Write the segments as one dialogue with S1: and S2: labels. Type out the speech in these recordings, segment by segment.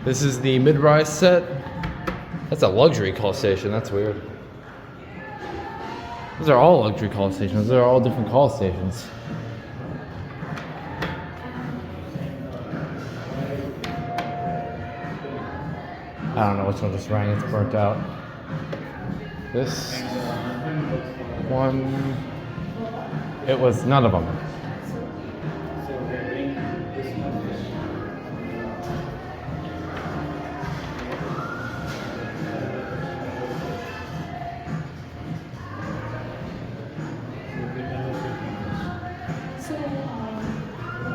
S1: This is the mid-rise set. That's a luxury call station. That's weird. Those are all luxury call stations. Those are all different call stations. I don't know which one just rang. It's burnt out. This one, it was none of them.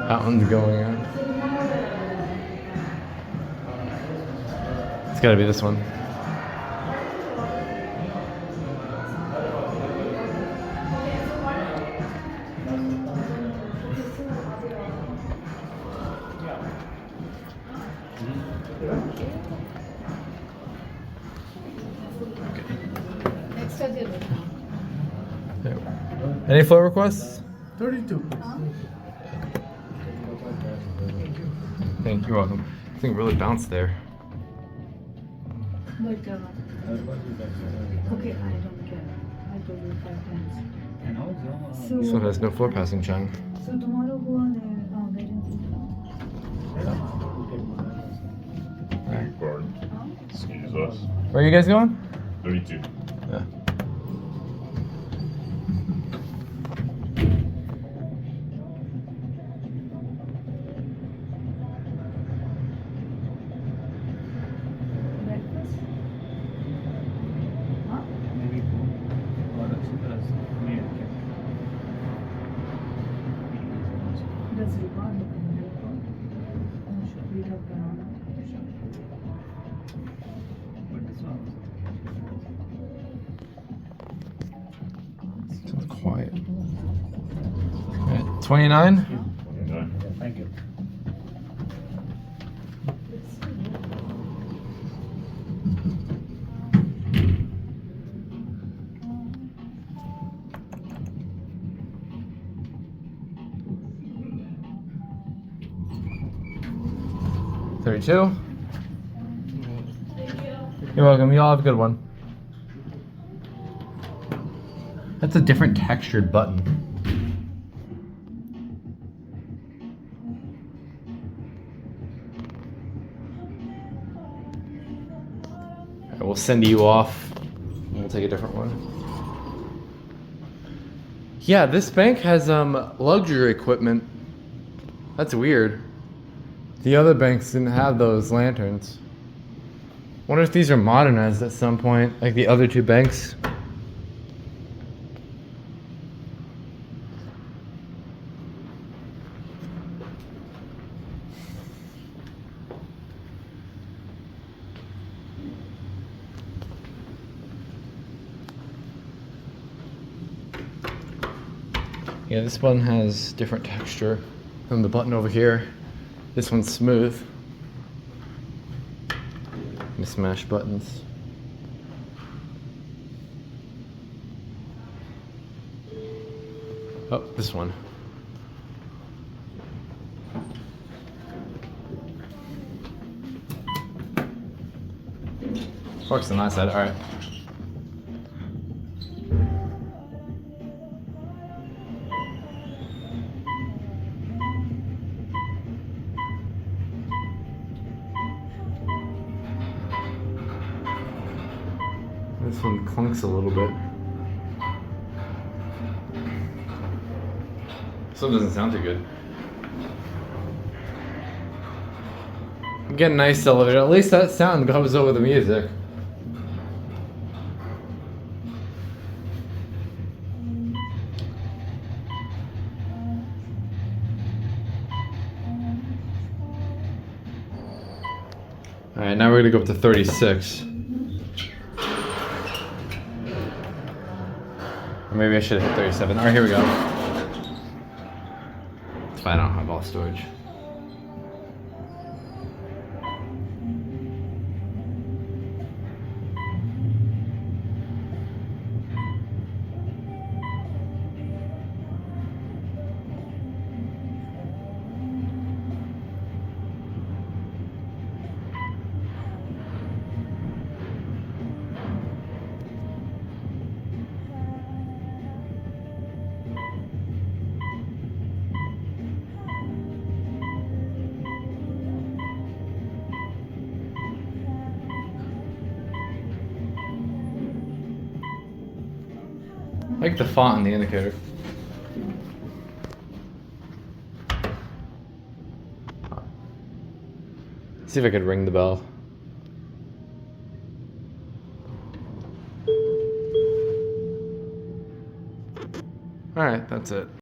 S1: That one's going on. It's gotta be this one. Any flow requests?
S2: 32.
S1: Thank you. You're welcome. This thing really bounced there.
S3: But, okay, I don't care. I told you 5 times. So,
S1: This one has no floor passing chime.
S3: so tomorrow go on
S4: Pardon. Excuse us.
S1: Where are you guys going?
S4: 32.
S1: Yeah.
S3: breakfast? Huh?
S2: Maybe
S3: Does record look in record? Should we have banana?
S1: Sounds quiet. 29?
S4: 29.
S2: Thank you.
S1: $32. You're welcome. Y'all have a good one. That's a different textured button. Alright, we'll send you off and we'll take a different one. Yeah, this bank has luxury equipment. That's weird. The other banks didn't have those lanterns. Wonder if these are modernized at some point, like the other two banks. Yeah, this one has different texture than the button over here. This one's smooth. Mismatched buttons. Oh, this one. Works on that side, alright. This one clunks a little bit. This one doesn't sound too good. Get a nice elevator. At least that sound goes over the music. Alright, now we're gonna go up to 36. Or maybe I should have hit 37. Alright, here we go. It's fine, I don't have all storage. like the font on the indicator. See if I could ring the bell. Alright, that's it.